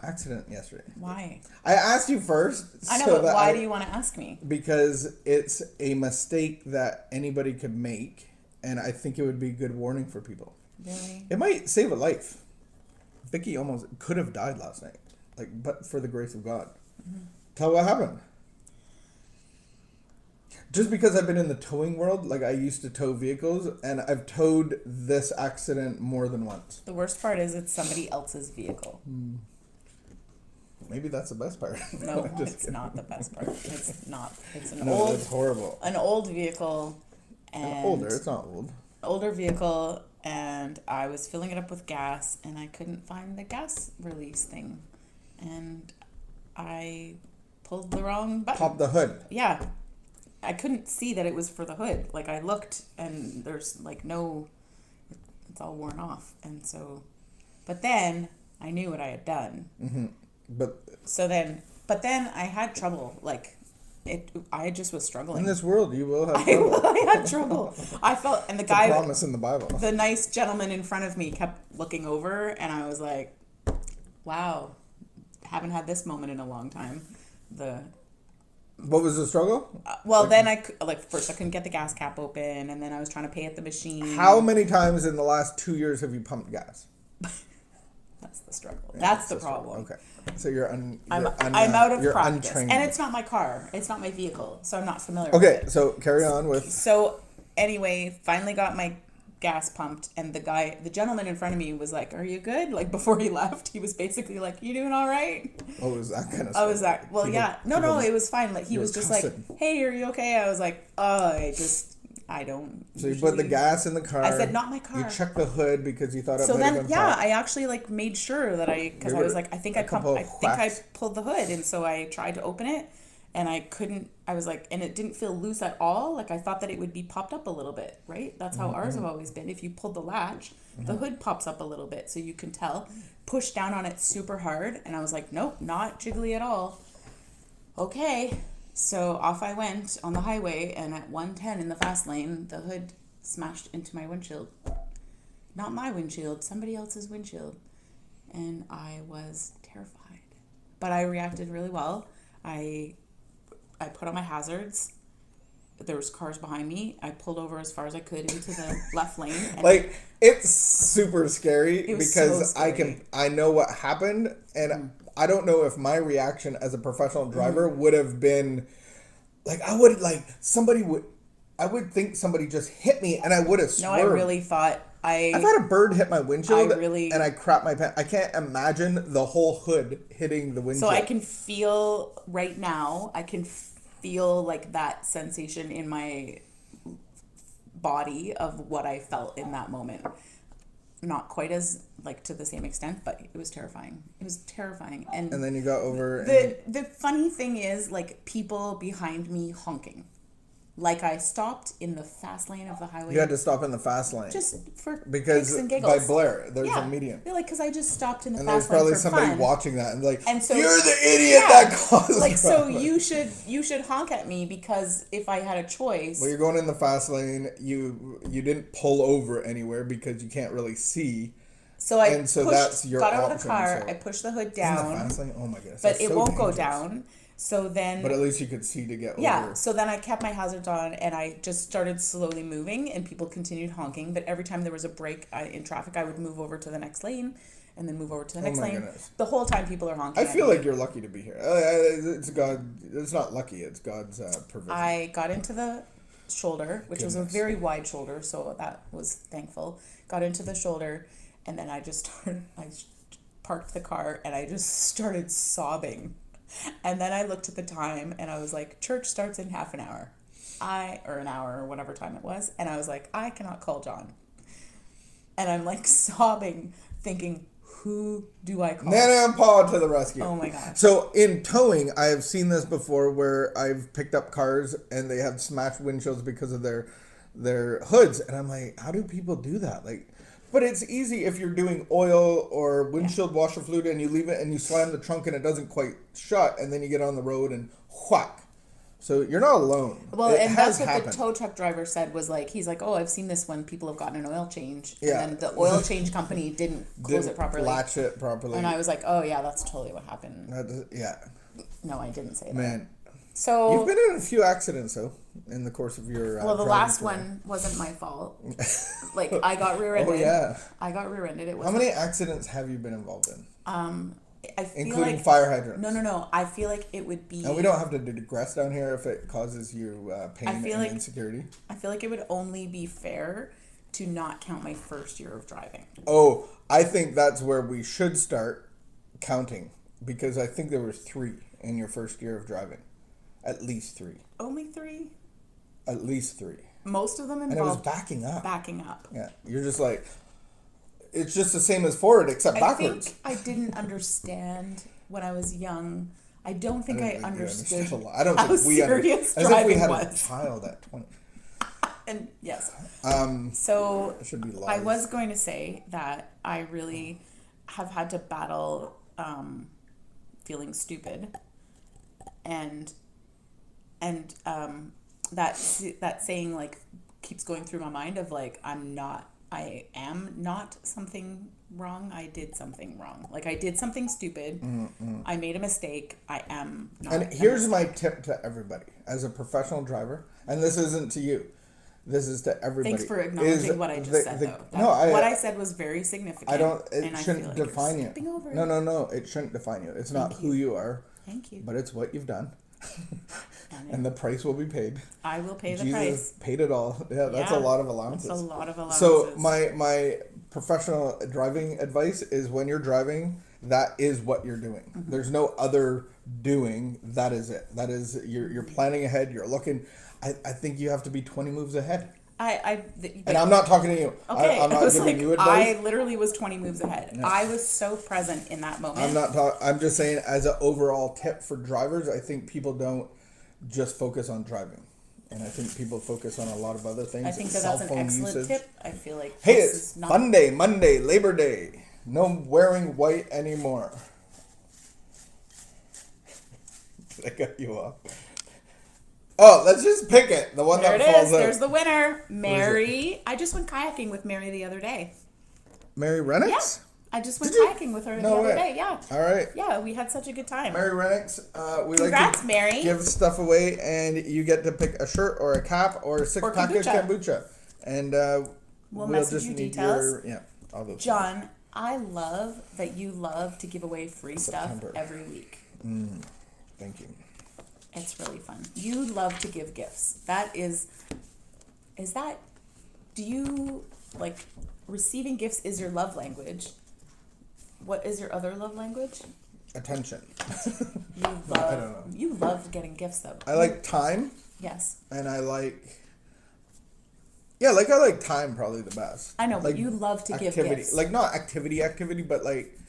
accident yesterday. Why? I asked you first. I know, but why do you want to ask me? Because it's a mistake that anybody could make, and I think it would be a good warning for people. Really? It might save a life. Vicky almost could have died last night, but for the grace of God. Mm-hmm. Tell what happened. Just because I've been in the towing world, I used to tow vehicles, and I've towed this accident more than once. The worst part is it's somebody else's vehicle. Maybe that's the best part. No, it's not the best part. It's not. It's it's horrible. An old vehicle. And older, it's not old. Older vehicle, and I was filling it up with gas, and I couldn't find the gas release thing. And I pulled the wrong button. Popped the hood. Yeah. I couldn't see that it was for the hood. I looked, and there's no, it's all worn off. And so, but then I knew what I had done. Mm-hmm. But then I had trouble. I just was struggling. In this world, you will have trouble. I had trouble. I felt, and the guy, a promise in the Bible. The nice gentleman in front of me kept looking over, and I was like, wow, haven't had this moment in a long time. What was the struggle? Then first I couldn't get the gas cap open, and then I was trying to pay at the machine. How many times in the last 2 years have you pumped gas? That's the struggle. Yeah, that's the problem. Okay. So I'm out of practice. Untrained. And it's not my car. It's not my vehicle. So I'm not familiar with it. Okay, so carry on with... So anyway, finally got my gas pumped, and the gentleman in front of me was like, "Are you good?" Before he left, he was basically like, "You doing all right?" Oh, it was that kind of stuff. I was like, well, yeah. No, it was fine. He was just cussing. Like, "Hey, are you okay?" I was like, I don't. So you put the gas in the car. I said, "Not my car." You checked the hood because you thought it might have been popped. I actually made sure that because I was like, I think I pulled the hood, and so I tried to open it, and I couldn't. I was like, and it didn't feel loose at all. I thought that it would be popped up a little bit, right? That's how ours have always been. If you pull the latch, the hood pops up a little bit, so you can tell. Push down on it super hard, and I was like, nope, not jiggly at all. Okay. So off I went on the highway, and at 110 in the fast lane, the hood smashed into my windshield. Not my windshield, somebody else's windshield. And I was terrified. But I reacted really well. I put on my hazards. There was cars behind me. I pulled over as far as I could into the left lane. And it's super scary because so scary. I know what happened, and I don't know if my reaction as a professional driver would have been I would think somebody just hit me, and I would have swerved. No, I really thought I've had a bird hit my windshield, and I crapped my pants. I can't imagine the whole hood hitting the windshield. So I can feel right now, that sensation in my body of what I felt in that moment. Not quite as to the same extent, but it was terrifying. It was terrifying. And then you got over the funny thing is people behind me honking. I stopped in the fast lane of the highway. You had to stop in the fast lane. Just for because kicks and giggles. By Blair, there's a median. Yeah, because I just stopped in the and fast lane. And there's there's probably somebody fun. watching that and so, you're the idiot that caused so you should honk at me, because if I had a choice. Well, you're going in the fast lane. You didn't pull over anywhere because you can't really see. So I that's your got out option, of the car. I pushed the hood down. In the fast lane? Oh my goodness! But it won't dangerous. go down. So then. But at least you could see to get over. Yeah. So then I kept my hazards on, and I just started slowly moving, and people continued honking. But every time there was a break in traffic, I would move over to the next lane, and then move over to the next lane. Goodness. The whole time people are honking. I feel like you're lucky to be here. It's God. It's not lucky. It's God's provision. I got into the shoulder, which was a very wide shoulder, so that was thankful. Got into the shoulder. And then I parked the car, and I just started sobbing. And then I looked at the time, and I was like, church starts in half an hour. Or an hour, or whatever time it was. And I was like, I cannot call John. And I'm sobbing, thinking, who do I call? Nana and Paul to the rescue. Oh my God. So in towing, I have seen this before where I've picked up cars, and they have smashed windshields because of their hoods. And I'm like, how do people do that? But it's easy if you're doing oil or windshield washer fluid, and you leave it and you slam the trunk and it doesn't quite shut, and then you get on the road and whack. So you're not alone. Well, it and has that's what happened. the tow truck driver said was like, he's like, oh, I've seen this when people have gotten an oil change. Yeah. And then the oil change company didn't close it properly. Latch it properly. And I was like, oh, yeah, that's totally what happened. Yeah. No, I didn't say that. Man. So you've been in a few accidents, though, in the course of your well, the last one wasn't my fault. Like, I got rear-ended. Oh, yeah. I got rear-ended. It was How many accidents have you been involved in? I feel including like, fire hydrants. No. I feel like it would be. And we don't have to digress down here if it causes you pain and insecurity. I feel like it would only be fair to not count my first year of driving. Oh, I think that's where we should start counting, because I think there were 3 in your first year of driving. At least 3. Only 3? At least 3. Most of them involved. And it was backing up. Backing up. Yeah, you're just like. It's just the same as forward, except backwards. I think I didn't understand when I was young. I don't think I understood I don't think we understood. As if we had was. a child at 20. And yes. So it should be I was going to say that I really have had to battle feeling stupid, and that saying like keeps going through my mind of like I am not something wrong. I did something wrong. Like I did something stupid. I made a mistake. I am not. And here's my tip to everybody as a professional driver, and this isn't to you. This is to everybody. Thanks for acknowledging what I just said, though. What I said was very significant. It shouldn't define you. No. It shouldn't define you. It's not who you are. Thank you. But it's what you've done. And the price will be paid. I will pay the Jesus price. Paid it all. Yeah, that's a lot of allowances. That's a lot of allowances. So my professional driving advice is when you're driving, that is what you're doing. Mm-hmm. There's no other doing. That is it. That is you're planning ahead. You're looking. I think you have to be 20 moves ahead. And I'm not talking to you. Okay, I'm not giving you advice. I literally was 20 moves ahead. No. I was so present in that moment. I'm just saying, as an overall tip for drivers, I think people don't just focus on driving, and I think people focus on a lot of other things. I think that's an excellent tip. I feel like hey, it's Monday, Labor Day. No wearing white anymore. Did I cut you off? Oh, let's just pick it. The one there that falls out. There's the winner. Mary. I just went kayaking with Mary the other day. Mary Rennicks? Yeah. I just went kayaking with her the other day. Yeah. All right. Yeah, we had such a good time. Mary Rennicks, Congrats, like to Mary. give stuff away, and you get to pick a shirt or a cap or a 6-pack of kombucha. And we'll message you details. All those John, things. I love that you love to give away free stuff every week. Thank you. It's really fun. You love to give gifts. Do you, like, receiving gifts is your love language? What is your other love language? Attention. I don't know. You love getting gifts, though. I like time. Yes. And I like... Yeah, I like time probably the best. I know, but you love to give gifts. Like, not activity, but like...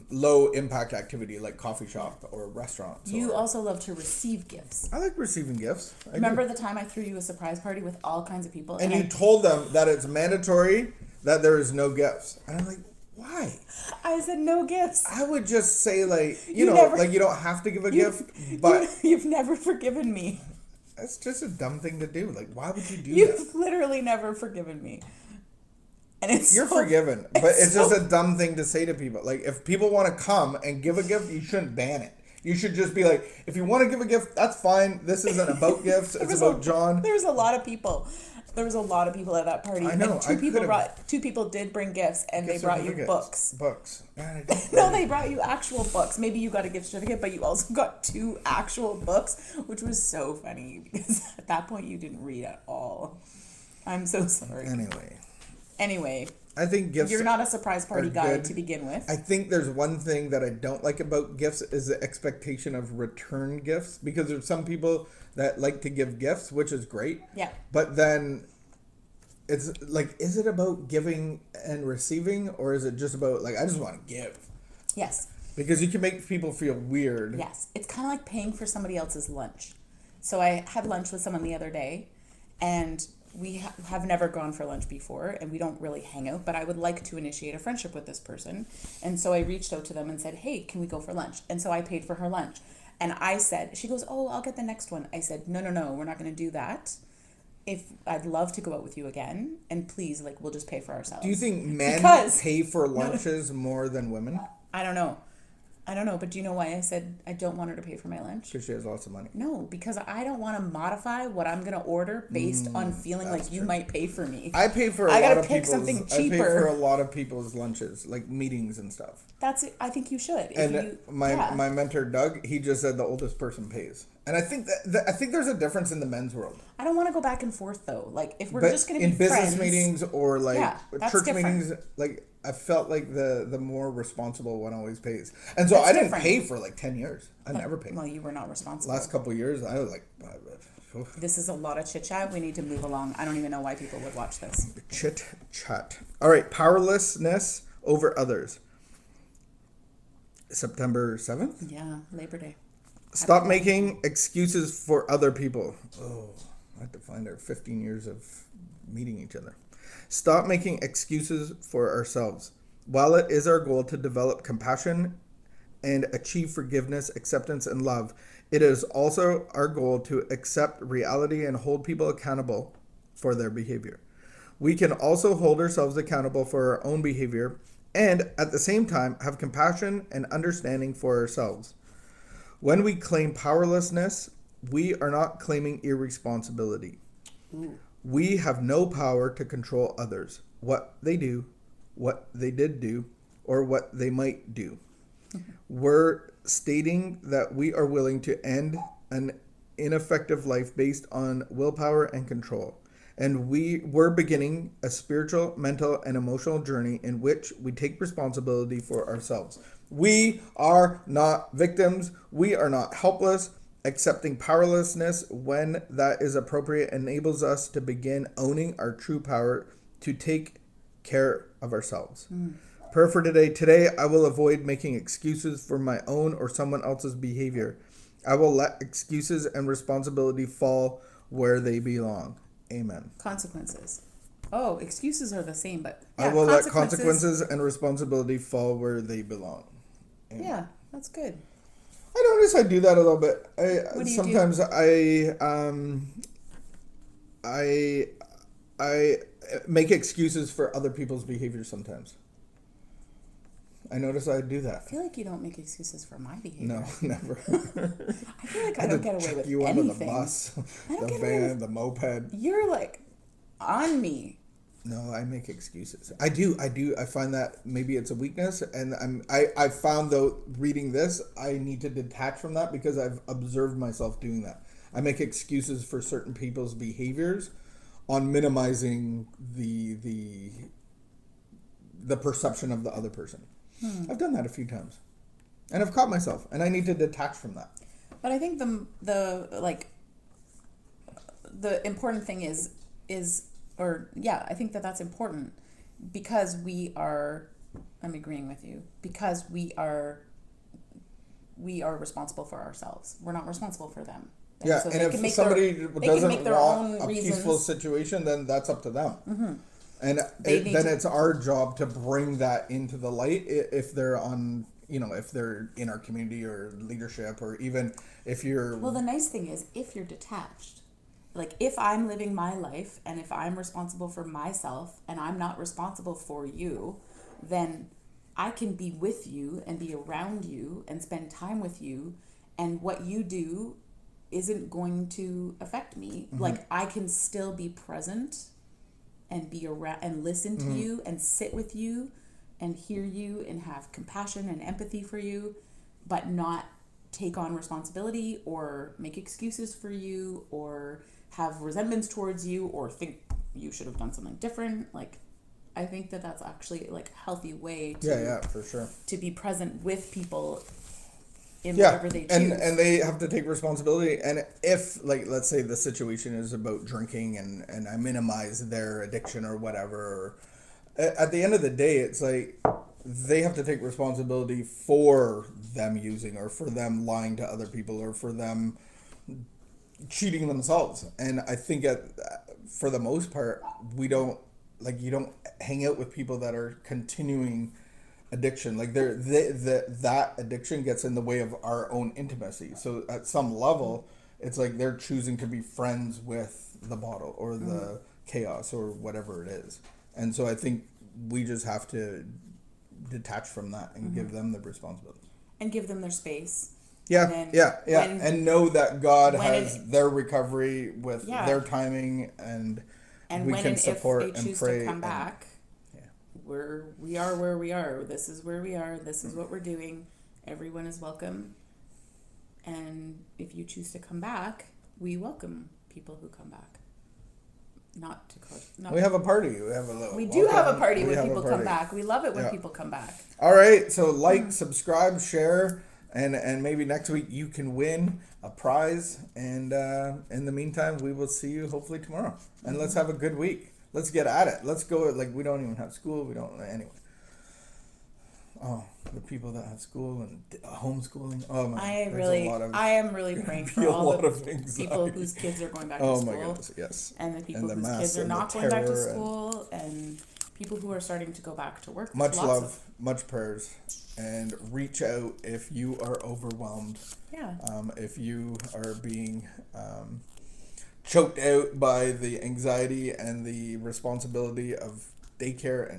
low impact activity like coffee shop or restaurants. You also love to receive gifts. I like receiving gifts. Remember the time I threw you a surprise party with all kinds of people? And you told them that it's mandatory that there is no gifts. And I'm like, why? I said no gifts. I would just say you don't have to give a gift, but... You've never forgiven me. That's just a dumb thing to do. Like, why would you do that? You've literally never forgiven me. And you're forgiven, but it's just a dumb thing to say to people. Like, if people want to come and give a gift, you shouldn't ban it. You should just be like, if you want to give a gift, that's fine. This isn't about gifts. It's about John. There was a lot of people. There was a lot of people at that party. I know. And two people did bring gifts, and they brought you books. Books. No, they brought you actual books. Maybe you got a gift certificate, but you also got 2 actual books, which was so funny because at that point you didn't read at all. I'm so sorry. Anyway, I think gifts. You're not a surprise party guy to begin with. I think there's one thing that I don't like about gifts is the expectation of return gifts, because there's some people that like to give gifts, which is great. Yeah. But then it's like, is it about giving and receiving, or is it just about I just want to give? Yes. Because you can make people feel weird. Yes. It's kind of like paying for somebody else's lunch. So I had lunch with someone the other day, and we have never gone for lunch before and we don't really hang out, but I would like to initiate a friendship with this person. And so I reached out to them and said, hey, can we go for lunch? And so I paid for her lunch. And I said, she goes, oh, I'll get the next one. I said, no, we're not going to do that. If I'd love to go out with you again, and please, like, we'll just pay for ourselves. Do you think men pay for lunches more than women? I don't know, but do you know why I said I don't want her to pay for my lunch? Because she has lots of money. No, because I don't want to modify what I'm going to order based on feeling like you might pay for me. I pay for I gotta pick something cheaper. I pay for a lot of people's lunches, like meetings and stuff. That's it. I think you should. My mentor Doug, he just said the oldest person pays. And I think I think there's a difference in the men's world. I don't want to go back and forth though. Like if we're just going to be friends, in business meetings or like church different. meetings, like I felt like the more responsible one always pays. And so I didn't pay for like 10 years. I never paid. Well, you were not responsible. Last couple of years, I was like... This is a lot of chit-chat. We need to move along. I don't even know why people would watch this. Chit-chat. All right. Powerlessness over others. September 7th? Yeah. Labor Day. Stop making excuses for other people. Oh, I have to find our 15 years of meeting each other. Stop making excuses for ourselves. While it is our goal to develop compassion and achieve forgiveness, acceptance, and love, it is also our goal to accept reality and hold people accountable for their behavior. We can also hold ourselves accountable for our own behavior and at the same time have compassion and understanding for ourselves. When we claim powerlessness, we are not claiming irresponsibility. Ooh. We have no power to control others, what they do, what they did do, or what they might do. We're stating that we are willing to end an ineffective life based on willpower and control. And we're beginning a spiritual, mental, and emotional journey in which we take responsibility for ourselves. We are not victims. We are not helpless. Accepting powerlessness when that is appropriate enables us to begin owning our true power to take care of ourselves. Prayer for today. Today, I will avoid making excuses for my own or someone else's behavior. I will let excuses and responsibility fall where they belong. Amen. Consequences. Oh, excuses are the same, but I will let consequences and responsibility fall where they belong. Amen. Yeah, that's good. I notice I do that a little bit. What do you sometimes do? I make excuses for other people's behavior sometimes. I notice I do that. I feel like you don't make excuses for my behavior. No, never. I feel like I don't get away with you anything. Under the bus, the van, the moped. You're like on me. No, I make excuses. I do. I find that maybe it's a weakness, and I found though reading this, I need to detach from that because I've observed myself doing that. I make excuses for certain people's behaviors on minimizing the perception of the other person. I've done that a few times, and I've caught myself, and I need to detach from that. But I think the important thing is I think that's important because I'm agreeing with you, because we are responsible for ourselves. We're not responsible for them. Yeah, so and if somebody doesn't want a peaceful situation, then that's up to them. Mm-hmm. And then it's our job to bring that into the light if they're on, if they're in our community or leadership, or even if you're... Well, the nice thing is if you're detached, like if I'm living my life and if I'm responsible for myself and I'm not responsible for you, then I can be with you and be around you and spend time with you, and what you do isn't going to affect me. Mm-hmm. Like I can still be present and be around and listen to you and sit with you and hear you and have compassion and empathy for you, but not take on responsibility or make excuses for you or have resentments towards you or think you should have done something different. Like, I think that that's actually like a healthy way to for sure to be present with people in whatever they choose. And they have to take responsibility. And if, like, let's say the situation is about drinking and I minimize their addiction or whatever, at the end of the day, it's like they have to take responsibility for them using or for them lying to other people or for them cheating themselves. And I think for the most part, we don't, like, you don't hang out with people that are continuing addiction. Like, that addiction gets in the way of our own intimacy. So at some level, it's like they're choosing to be friends with the bottle or the chaos or whatever it is. And so I think we just have to detach from that and give them the responsibility. And give them their space. Yeah, and know that God has their recovery with their timing, and we can support if they choose and pray. To come back, we are where we are. This is where we are. This is what we're doing. Everyone is welcome. And if you choose to come back, we welcome people who come back. We have a party. We do have a party when people come back. We love it when people come back. All right. So subscribe, share. And maybe next week you can win a prize. And in the meantime, we will see you hopefully tomorrow. And let's have a good week. Let's get at it. Let's go. Like, we don't even have school. We don't. Anyway. Oh, the people that have school and homeschooling. Oh my! I am really praying for all the people whose kids are going back to school. Oh my goodness, yes. And the people whose kids are not going back to school, and people who are starting to go back to work. Much love, much prayers, and reach out if you are overwhelmed. Yeah. If you are being choked out by the anxiety and the responsibility of daycare and